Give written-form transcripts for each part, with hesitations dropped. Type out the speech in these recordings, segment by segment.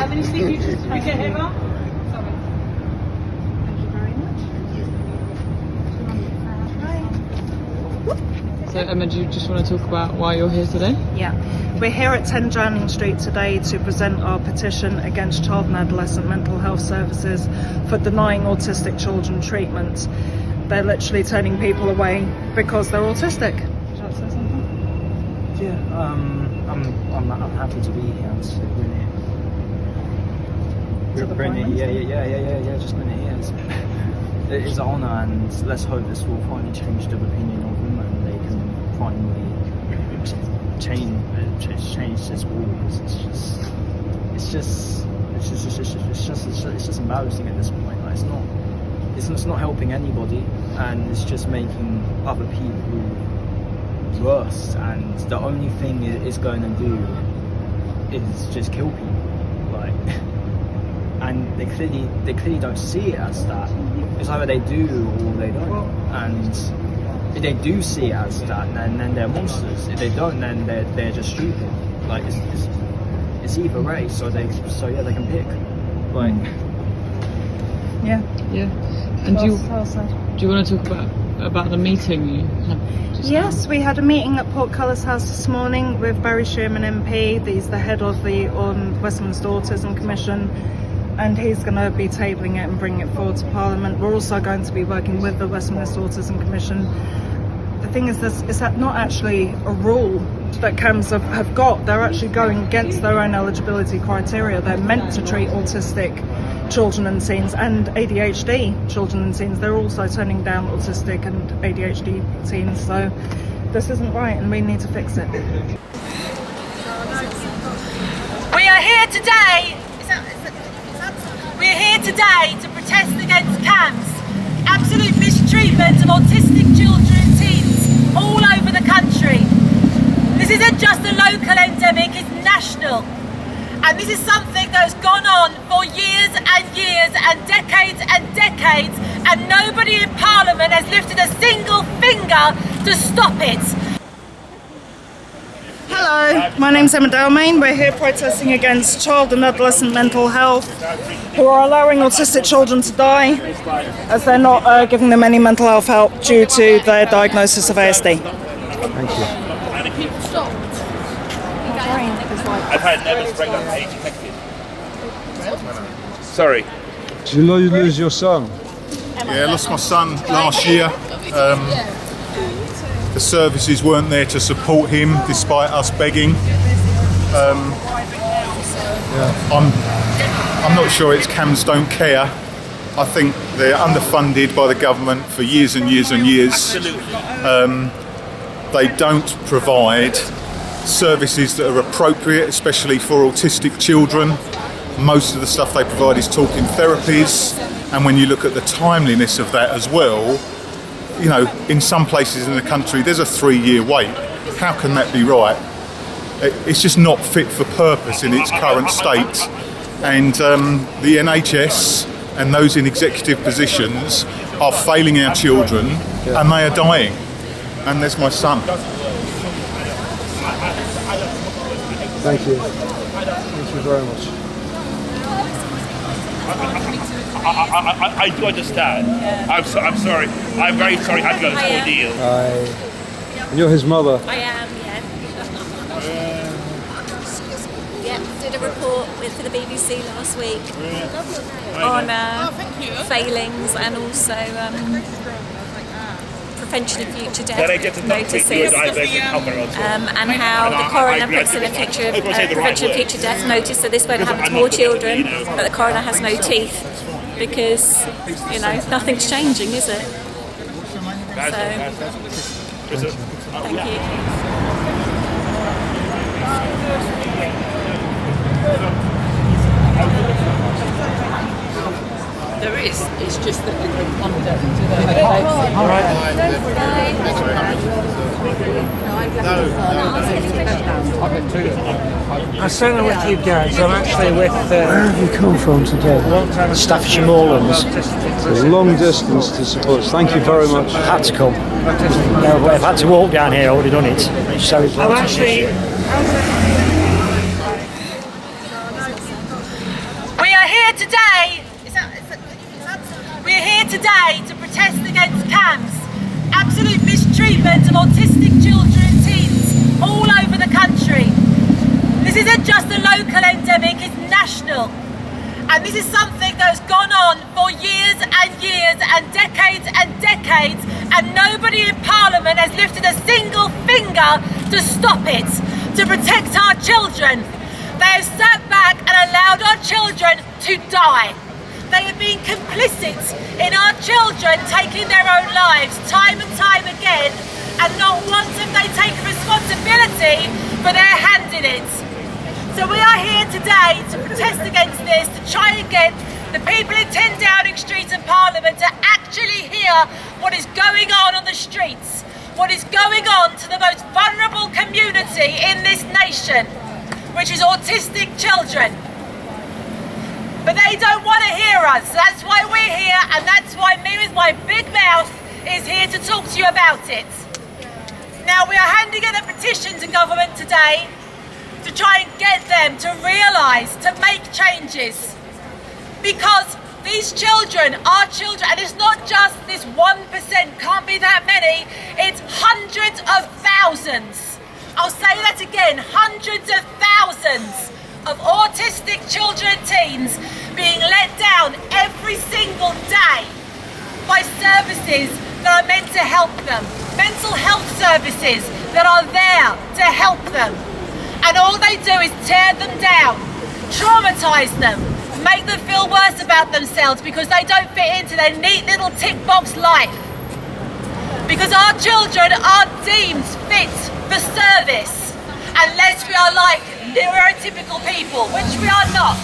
How many signatures did we get, Emma? Sorry. Thank you very much. So Emma, do you just want to talk about why you're here today? Yeah, we're here at 10 Downing Street today to present our petition against child and adolescent mental health services for denying autistic children treatment. They're literally turning people away because they're autistic. Should I say something? Yeah, I'm happy to be here and to bring it. Yeah, just bring it here. It is an honour, and let's hope this will finally change the opinion of them, and they can finally change this war. It's just embarrassing at this point. Like, it's not helping anybody, and it's just making other people worse. And the only thing it's going to do is just kill people. Like, and they clearly don't see it as that. It's either they do or they don't. And if they do see it as that, then they're monsters. If they don't, then they're just stupid. Like, it's either way. So they can pick. Like, Yeah. And do you want to talk about the meeting you had just Yes, now? we had a meeting at Portcullis House this morning with Barry Sheerman MP. He's the head of the Westminster Autism Commission, and he's going to be tabling it and bringing it forward to Parliament. We're also going to be working with the Westminster Autism Commission. The thing is that not actually a rule that CAMHS have got. They're actually going against their own eligibility criteria. They're meant to treat autistic children and teens and ADHD children and teens. They're also turning down autistic and ADHD teens. So this isn't right, and we need to fix it. We are here today. We're here today to protest against CAMHS, absolute mistreatment of autistic children and teens all over the country. This isn't just a local endemic, it's national. And this is something that has gone on for years and years and decades, and nobody in Parliament has lifted a single finger to stop it. Hello, my name's Emma Damien. We're here protesting against child and adolescent mental health, who are allowing autistic children to die as they're not giving them any mental health help due to their diagnosis of ASD. thank you. I've had nervous breakdown at 80 seconds. Sorry. Did you lose your son? Yeah, I lost my son last year. The services weren't there to support him despite us begging. I'm not sure it's CAMHS don't care. I think they're underfunded by the government for years and years and years. They don't provide services that are appropriate, especially for autistic children. Most of the stuff they provide is talking therapies, and when you look at the timeliness of that as well, you know, in some places in the country there's a 3-year wait. How can that be right? It's just not fit for purpose in its current state, and the NHS and those in executive positions are failing our children, and they are dying. And there's my son. Thank you. Thank you very much. I do understand. I'm sorry. I'm very sorry I had to go through this ordeal. And you're his mother. I am, yeah. Did a report for the BBC last week on failings and also prevention of future death notices, and how the coroner puts in a picture of prevention of future death notice, so this won't happen to more children, but the coroner has no teeth because, you know, nothing's changing, is it? So, thank you. There is. It's just that they don't want them to. All right. I'm certainly with you guys. I'm actually with... Where have you come from today? Staffordshire Moorlands. It's a long distance to support us. Thank you very much. Had to come. No, but I've had to walk down here, I would have done it. So it's today. We're here today to protest against CAMHS, absolute mistreatment of autistic children and teens all over the country. This isn't just a local endemic, it's national. And this is something that's gone on for years and years and decades, and nobody in Parliament has lifted a single finger to stop it, to protect our children. They have sat back and allowed our children to die. They have been complicit in our children taking their own lives time and time again, and not once have they taken responsibility for their hand in it. So we are here today to protest against this, to try and get the people in 10 Downing Street and Parliament to actually hear what is going on the streets, what is going on to the most vulnerable community in this nation, which is autistic children. But they don't want to hear us. That's why we're here, and that's why me with my big mouth is here to talk to you about it. Now, we are handing in a petition to government today to try and get them to realise, to make changes. Because these children are children, and it's not just this 1%, can't be that many, it's hundreds of thousands. I'll say that again, hundreds of thousands of autistic children and teens being let down every single day by services that are meant to help them, mental health services that are there to help them. And all they do is tear them down, traumatise them, make them feel worse about themselves because they don't fit into their neat little tick box life. Because our children aren't deemed fit for service unless we are like neurotypical people, which we are not.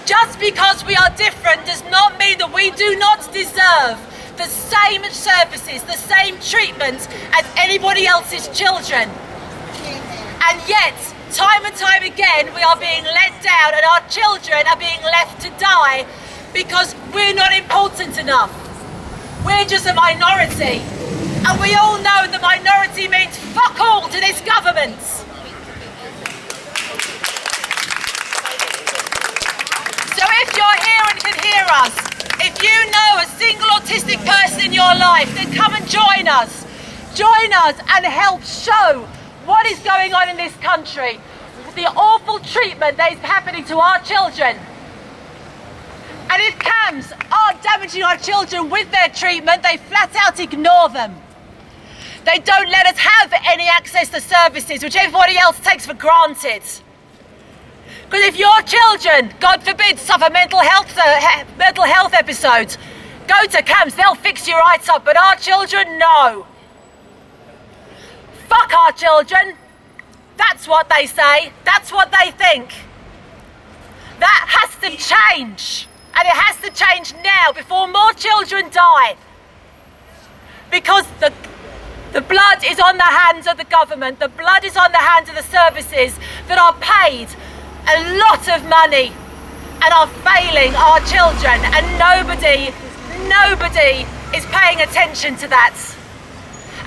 Just because we are different does not mean that we do not deserve the same services, the same treatment as anybody else's children. And yet, time and time again, we are being let down and our children are being left to die because we're not important enough. We're just a minority. And we all know the minority means fuck all to this government. So if you're here and can hear us, if you know a single autistic person in your life, then come and join us. Join us and help show what is going on in this country, the awful treatment that is happening to our children. And if CAMHS are damaging our children with their treatment, they flat out ignore them. They don't let us have any access to services which everybody else takes for granted. Because if your children, God forbid, suffer mental health episodes, go to CAMHS, they'll fix your rights up, but our children, no. Fuck our children. That's what they say. That's what they think. That has to change. And it has to change now before more children die. Because the blood is on the hands of the government. The blood is on the hands of the services that are paid a lot of money and are failing our children. And nobody is paying attention to that.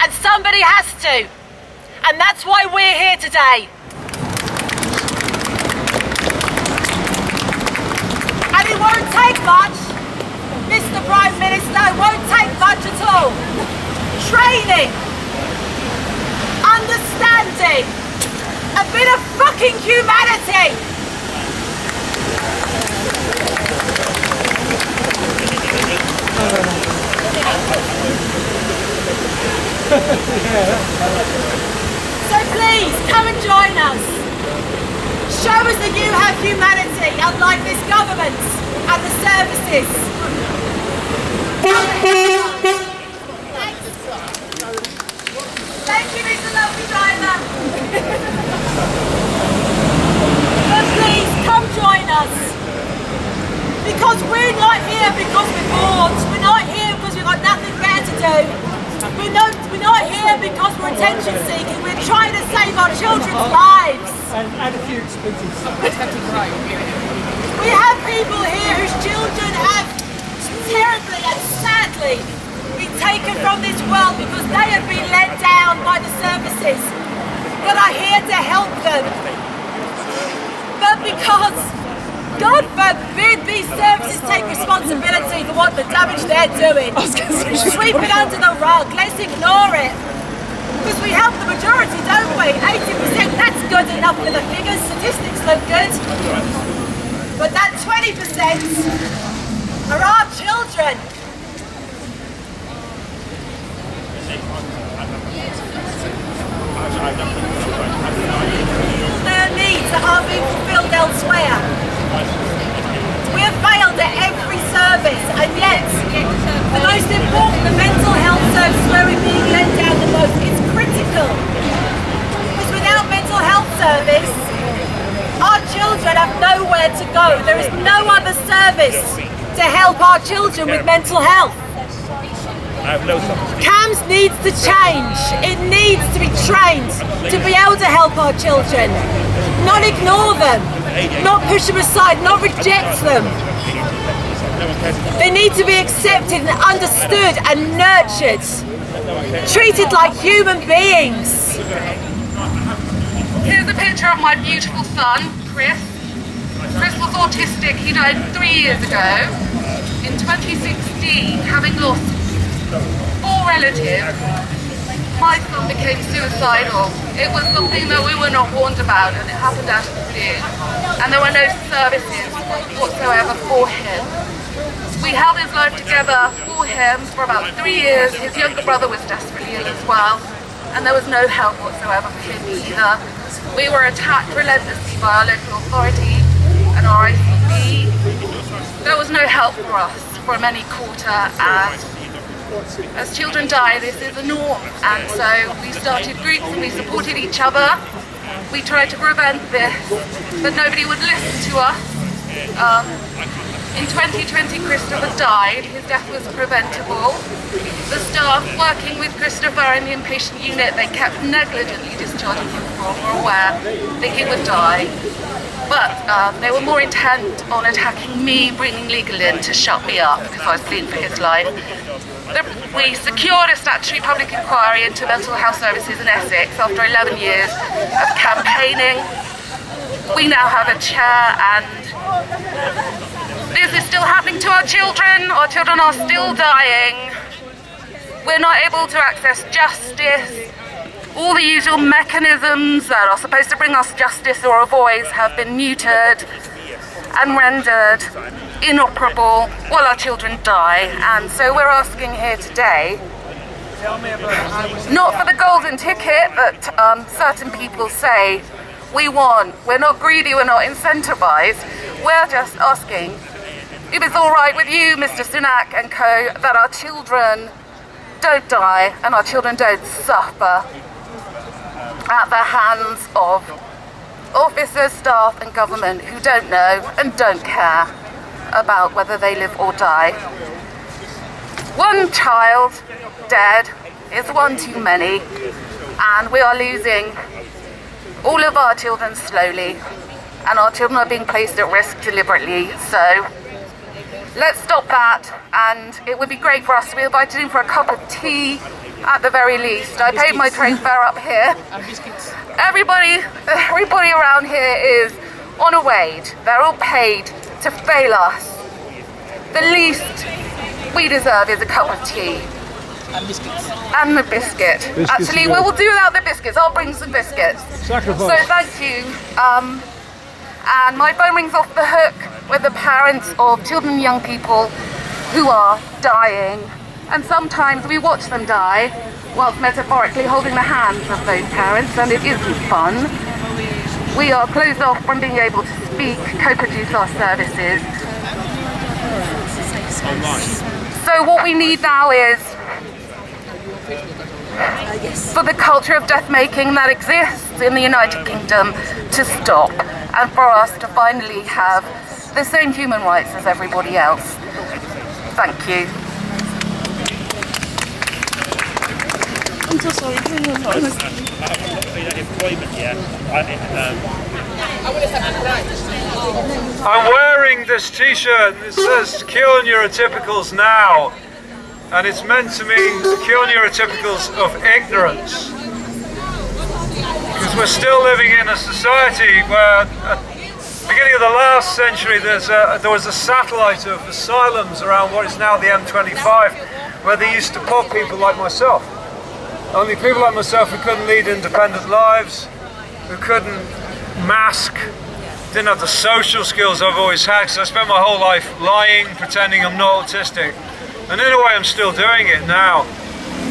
And somebody has to. And that's why we're here today. And it won't take much, Mr. Prime Minister, it won't take much at all. Training, understanding, a bit of fucking humanity. So please, come and join us. Show us that you have humanity, unlike this government and the services. Thank you, Mr. Lovely Driver. But please, come join us. Because we're not here because we're bored. We're not here because we've got nothing better to do. We're not here because we're attention seeking. We're trying to save our children's lives. And a few expenses. We have people here whose children have terribly and sadly been taken from this world because they have been let down by the services that are here to help them. But because responsibility for what the damage they're doing. Sweep it under the rug, let's ignore it. Because we help the majority, don't we? 80%, that's good enough for the figures, statistics look good. But that 20% are our children. Their needs that aren't being fulfilled elsewhere. We have failed at every service, and yet the most important, the mental health service where we're being let down the most, is critical. Because without mental health service, our children have nowhere to go. There is no other service to help our children with mental health. CAMHS needs to change. It needs to be trained to be able to help our children. Not ignore them, not push them aside, not reject them. They need to be accepted and understood and nurtured, treated like human beings. Here's a picture of my beautiful son, Chris. Chris was autistic. He died 3 years ago in 2016, having lost 4 relatives. My son became suicidal. It was something that we were not warned about, and it happened out of the blue. And there were no services whatsoever for him. We held his life together for him for about 3 years. His younger brother was desperately ill as well, and there was no help whatsoever for him either. We were attacked relentlessly by our local authority and our ICB. There was no help for us from any quarter, and as children die, this is a norm, and so we started groups and we supported each other. We tried to prevent this, but nobody would listen to us. In 2020, Christopher died. His death was preventable. The staff working with Christopher in the inpatient unit, they kept negligently discharging him for were aware that he would die. But they were more intent on attacking me, bringing legal in to shut me up because I was fleeing for his life. We secured a statutory public inquiry into mental health services in Essex after 11 years of campaigning. We now have a chair, and this is still happening to our children. Our children are still dying. We're not able to access justice. All the usual mechanisms that are supposed to bring us justice or a voice have been muted and rendered inoperable while our children die. And so we're asking here today, not for the golden ticket that certain people say we want. We're not greedy, we're not incentivized. We're just asking if it's all right with you, Mr. Sunak and co, that our children don't die and our children don't suffer at the hands of officers, staff and government who don't know and don't care about whether they live or die. One child dead is one too many, and we are losing all of our children slowly, and our children are being placed at risk deliberately. So let's stop that, and it would be great for us to be invited in for a cup of tea at the very least. I paid my train fare up here. Everybody around here is on a wage. They're all paid to fail us. The least we deserve is a cup of tea. And biscuits. And the biscuit. Actually, we will do without the biscuits. I'll bring some biscuits. Sacrifice. So thank you. And my phone rings off the hook with the parents of children and young people who are dying. And sometimes we watch them die whilst metaphorically holding the hands of those parents, and it isn't fun. We are closed off from being able to speak, co-produce our services. So what we need now is for the culture of death making that exists in the United Kingdom to stop, and for us to finally have the same human rights as everybody else. Thank you. I'm so sorry. I'm wearing this t-shirt that says cure neurotypicals now, and it's meant to mean cure neurotypicals of ignorance, because we're still living in a society where at the beginning of the last century, there was a satellite of asylums around what is now the M25, where they used to put people like myself. Only people like myself who couldn't lead independent lives, who couldn't mask, didn't have the social skills I've always had, because I spent my whole life lying, pretending I'm not autistic. And in a way, I'm still doing it now.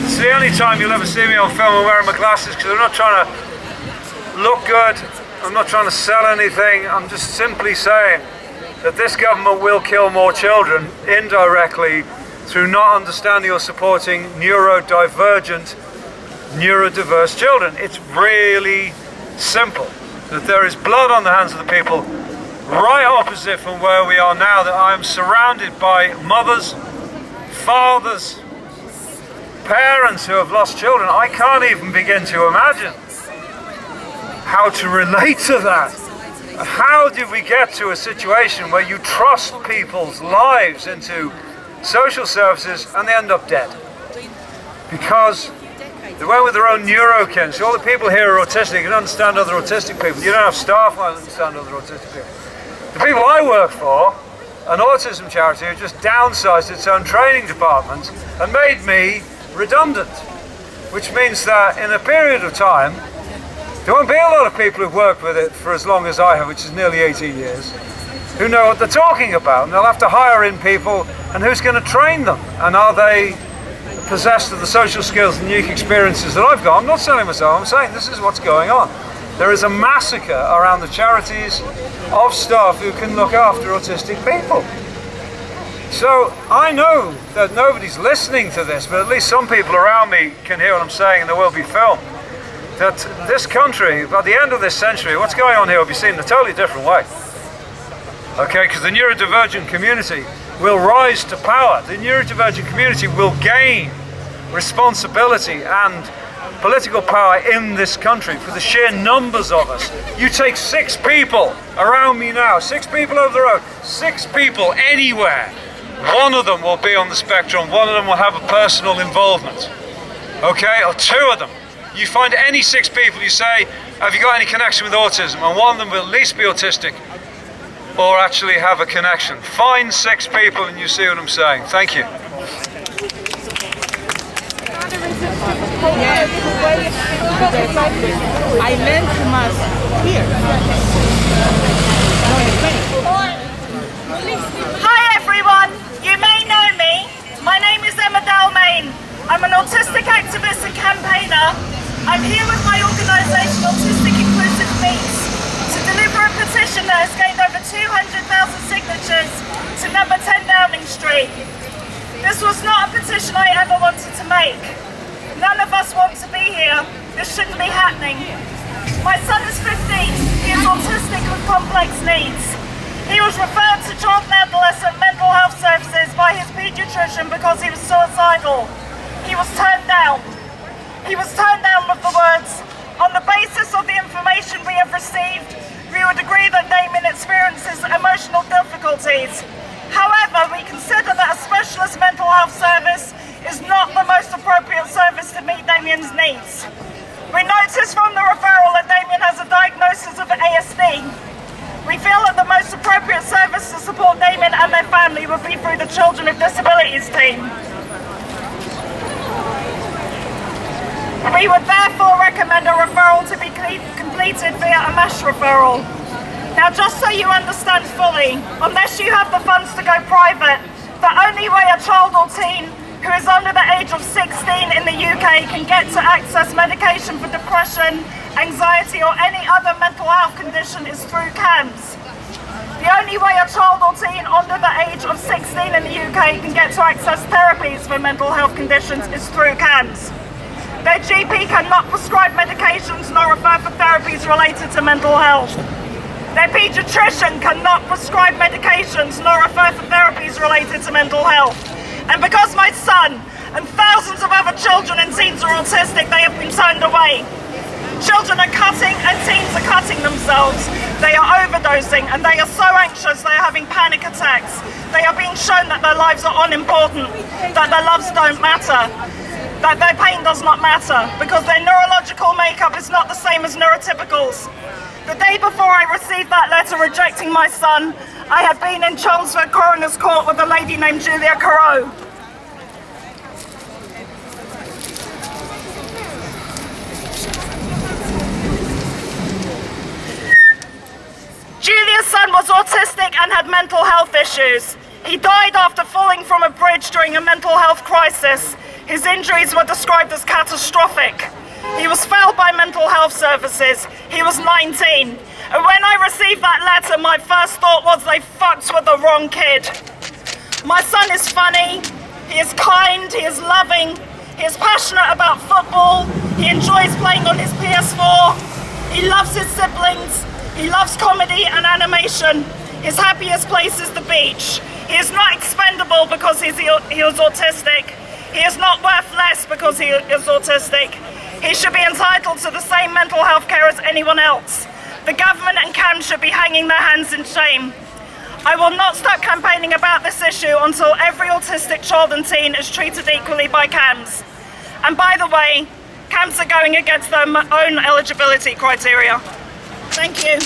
It's the only time you'll ever see me on film and wearing my glasses, because I'm not trying to look good, I'm not trying to sell anything, I'm just simply saying that this government will kill more children indirectly through not understanding or supporting neurodivergent, neurodiverse children. It's really simple. That there is blood on the hands of the people right opposite from where we are now, that I am surrounded by mothers, fathers, parents who have lost children. I can't even begin to imagine how to relate to that. How did we get to a situation where you trust people's lives into social services and they end up dead? Because they went with their own neurokin. So all the people here are autistic. You don't understand other autistic people. You don't have staff who understand other autistic people. The people I work for, an autism charity, who just downsized its own training department and made me redundant. Which means that in a period of time, there won't be a lot of people who've worked with it for as long as I have, which is nearly 18 years, who know what they're talking about. And they'll have to hire in people, and who's going to train them? And are they possessed of the social skills and unique experiences that I've got? I'm not selling myself, I'm saying this is what's going on. There is a massacre around the charities of staff who can look after autistic people. So I know that nobody's listening to this, but at least some people around me can hear what I'm saying, and there will be film. That this country, by the end of this century, what's going on here will be seen in a totally different way. Okay, because the neurodivergent community will rise to power. The neurodivergent community will gain responsibility and political power in this country for the sheer numbers of us. You take 6 people around me now, 6 people over the road, 6 people anywhere. One of them will be on the spectrum, one of them will have a personal involvement. Okay, or 2 of them. You find any 6 people, you say, have you got any connection with autism? And one of them will at least be autistic or actually have a connection. Find 6 people and you see what I'm saying. Thank you. I learned to mask here. Hi everyone, you may know me. My name is Damien. I'm an autistic activist and campaigner. I'm here with my organisation Autistic Inclusive Meets to deliver a petition that has gained over 200,000 signatures to number 10 Downing Street. This was not a petition I ever wanted to make. None of us want to be here. This shouldn't be happening. My son is 15. He is autistic with complex needs. He was referred to child and adolescent mental health services by his paediatrician because he was suicidal. He was turned down. He was turned down with the words, on the basis of the information we have received, we would agree that Damien experiences emotional difficulties. However, we consider that a specialist mental health service is not the most appropriate service to meet Damien's needs. We noticed from the referral that Damien has a diagnosis of ASD. We feel that the most appropriate service to support Damien and their family would be through the Children with Disabilities team. We would therefore recommend a referral to be completed via a MASH referral. Now, just so you understand fully, unless you have the funds to go private, the only way a child or teen who is under the age of 16 in the UK can get to access medication for depression, anxiety or any other mental health condition is through CAMHS. The only way a child or teen under the age of 16 in the UK can get to access therapies for mental health conditions is through CAMHS. Their GP cannot prescribe medications nor refer for therapies related to mental health. Their paediatrician cannot prescribe medications nor refer for therapies related to mental health. And because my son and thousands of other children and teens are autistic, they have been turned away. Children are cutting and teens are cutting themselves. They are overdosing and they are so anxious they are having panic attacks. They are being shown that their lives are unimportant, that their loves don't matter, that their pain does not matter, because their neurological makeup is not the same as neurotypicals. The day before I received that letter rejecting my son, I had been in Chelmsford Coroner's Court with a lady named Julia Carew. Julia's son was autistic and had mental health issues. He died after falling from a bridge during a mental health crisis. His injuries were described as catastrophic. He was failed by mental health services. He was 19. And when I received that letter, my first thought was they fucked with the wrong kid. My son is funny, he is kind, he is loving, he is passionate about football, he enjoys playing on his PS4, he loves his siblings, he loves comedy and animation. His happiest place is the beach. He is not expendable because he is autistic. He is not worth less because he is autistic. He should be entitled to the same mental health care as anyone else. The government and CAMHS should be hanging their hands in shame. I will not stop campaigning about this issue until every autistic child and teen is treated equally by CAMHS. And by the way, CAMHS are going against their own eligibility criteria. Thank you.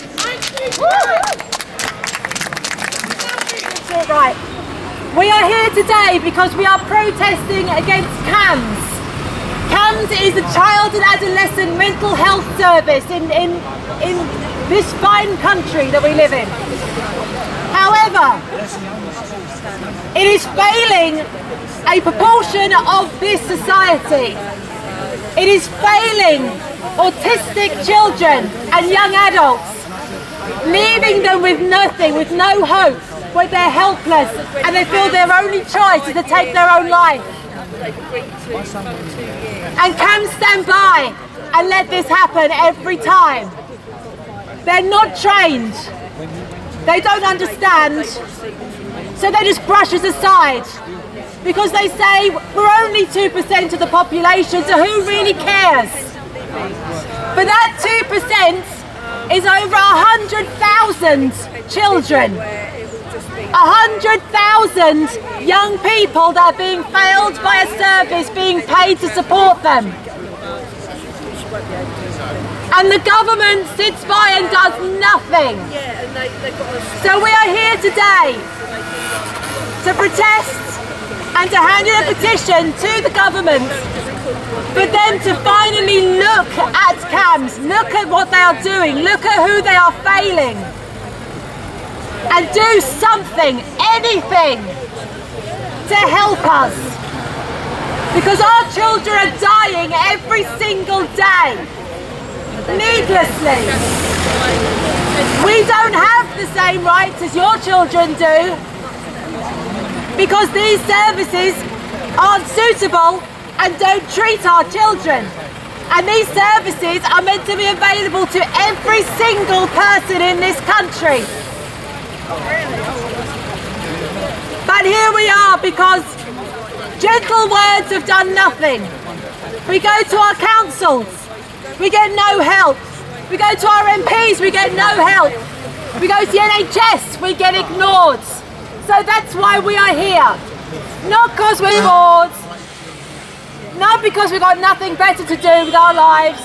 All right. We are here today because we are protesting against CAMHS. CAMHS is a child and adolescent mental health service in this fine country that we live in. However, it is failing a proportion of this society. It is failing autistic children and young adults, leaving them with nothing, with no hope, where they're helpless and they feel their only choice is to take their own life. And CAMHS stand by and let this happen every time. They're not trained, they don't understand, so they just brush us aside because they say we're only 2% of the population, so who really cares? But that 2% is over 100,000 children. 100,000 young people that are being failed by a service being paid to support them. And the government sits by and does nothing. So we are here today to protest and to hand in a petition to the government for them to finally look at CAMHS, look at what they are doing, look at who they are failing, and do something, anything, to help us. Because our children are dying every single day, needlessly. We don't have the same rights as your children do, because these services aren't suitable and don't treat our children. And these services are meant to be available to every single person in this country. But here we are because gentle words have done nothing. We go to our councils, we get no help. We go to our MPs, we get no help. We go to the NHS, we get ignored. So that's why we are here. Not because we're bored, not because we've got nothing better to do with our lives,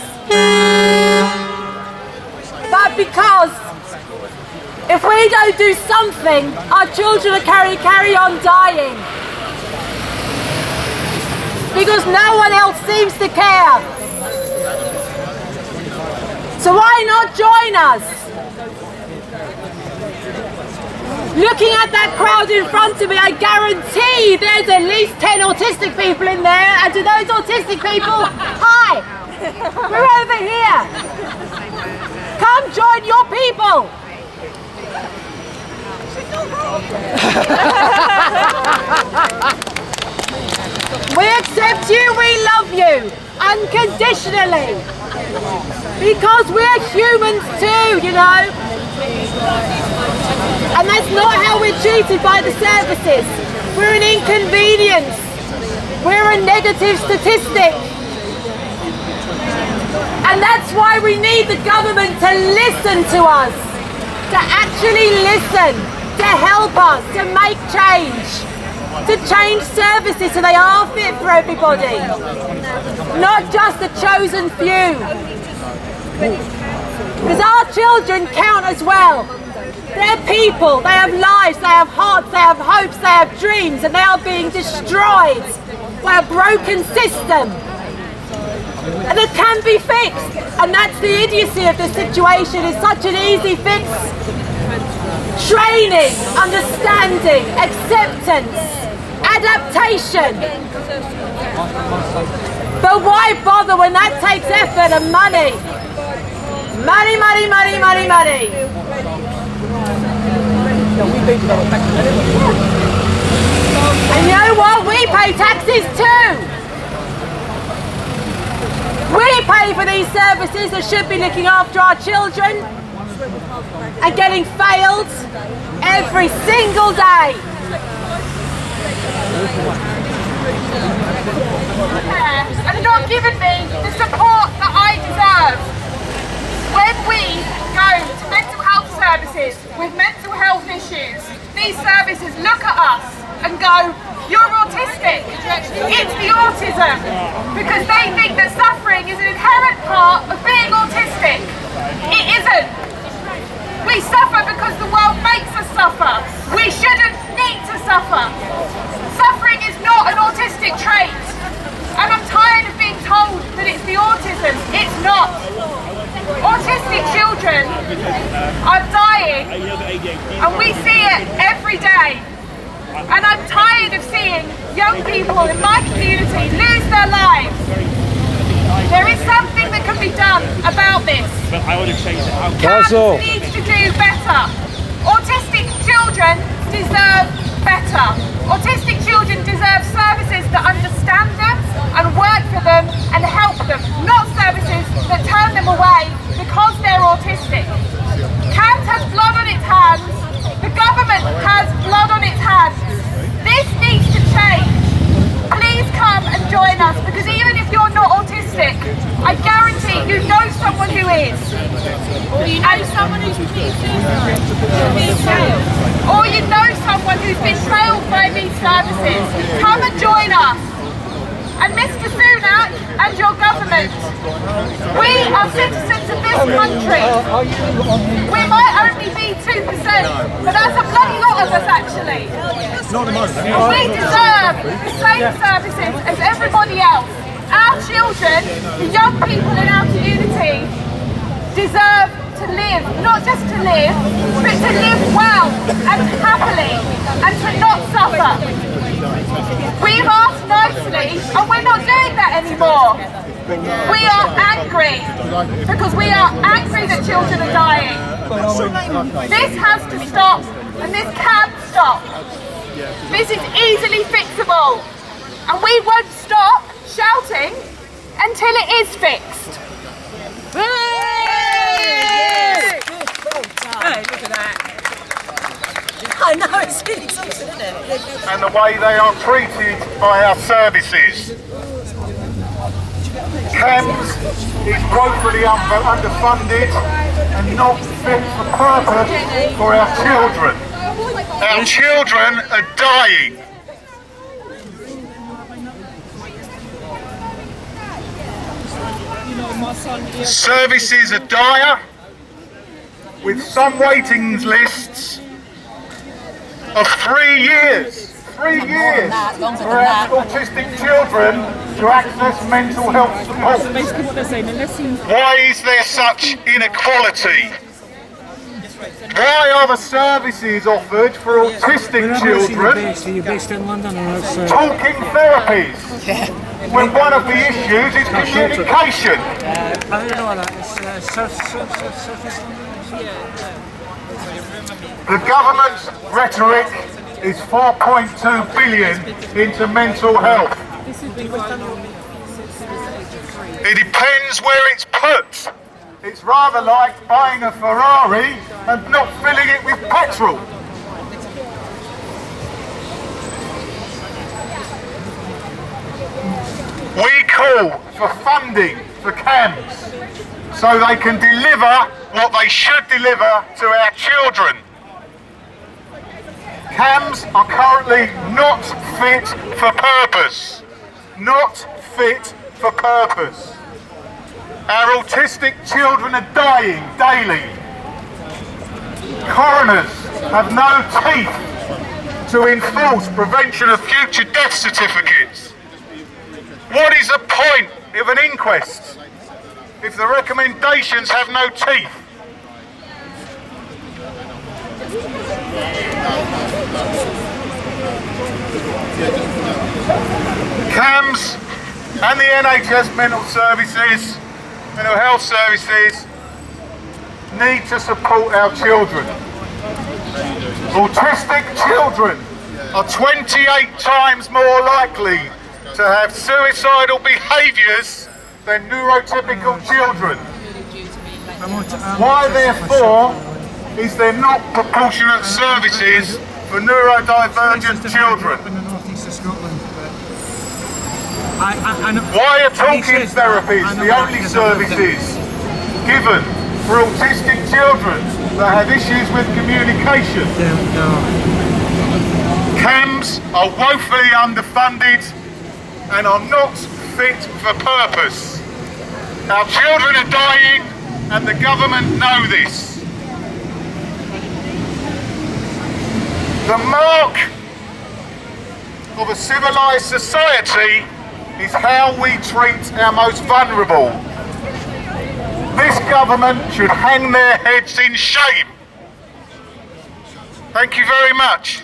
but because if we don't do something, our children will carry on dying. Because no one else seems to care. So why not join us? Looking at that crowd in front of me, I guarantee there's at least 10 autistic people in there. And to those autistic people, hi, we're over here. Come join your people. We accept you, we love you, unconditionally. Because we're humans too, you know. And that's not how we're treated by the services. We're an inconvenience. We're a negative statistic. And that's why we need the government to listen to us, to actually listen, to help us, to make change, to change services so they are fit for everybody, not just the chosen few. Because our children count as well. They're people, they have lives, they have hearts, they have hopes, they have dreams, and they are being destroyed by a broken system. And it can be fixed, and that's the idiocy of the situation. It's such an easy fix. Training, understanding, acceptance, adaptation. But why bother when that takes effort and money? Money, money, money, money, money. And you know what? We pay taxes too. We pay for these services that should be looking after our children and getting failed every single day. And not giving me the support that I deserve. When we go to mental health services with mental health issues, these services look at us and go, "You're autistic." It's the autism, because they think that suffering is an inherent part of being autistic. It isn't. We suffer because the world makes us suffer. We shouldn't need to suffer. Suffering is not an autistic trait. And I'm tired of being told that it's the autism. It's not. Autistic children are dying, and we see it every day. And I'm tired of seeing young people in my community lose their lives. There is something that can be done about this. CAMHS needs to do better. Autistic children deserve better. Autistic children deserve services that understand them and work for them and help them, not services that turn them away because they're autistic. CAMHS has blood on its hands. The government has blood on its hands. This needs to change. Please come and join us, because even if you're not autistic, I guarantee you know someone who is. Or you know someone who's been failed. Or you know someone who's been failed by these services. Come and join us. And Mr. Sunak and your government, we are citizens of this country. We might only be 2%, but that's a bloody lot of us actually. We deserve the same services as everybody else. Our children, the young people in our community, deserve to live, not just to live, but to live well and happily and to not suffer. We've asked nicely and we're not doing that anymore. We are angry because we are angry that children are dying. This has to stop, and this can stop. This is easily fixable, and we won't stop shouting until it is fixed. Hey, look at that. I know, it's really something, isn't it? And the way they are treated by our services. CAMHS is woefully underfunded and not fit for purpose for our children. Our children are dying. Services are dire, with some waiting lists of 3 years. 3 years for our autistic children to access mental health support. Why is there such inequality? Why are the services offered for autistic children talking therapies when one of the issues is communication? The government's rhetoric is 4.2 billion into mental health. It depends where it's put. It's rather like buying a Ferrari and not filling it with petrol. We call for funding for CAMHS so they can deliver what they should deliver to our children. CAMHS are currently not fit for purpose. Not fit for purpose. Our autistic children are dying daily. Coroners have no teeth to enforce prevention of future death certificates. What is the point of an inquest if the recommendations have no teeth? CAMHS and the NHS mental health services need to support our children. Autistic children are 28 times more likely to have suicidal behaviours than neurotypical children. Why therefore is there not proportionate services for neurodivergent children? Why are talking therapies the only services given for autistic children that have issues with communication? CAMHS are woefully underfunded and are not fit for purpose. Our children are dying and the government know this. The mark of a civilised society is how we treat our most vulnerable. This government should hang their heads in shame. Thank you very much.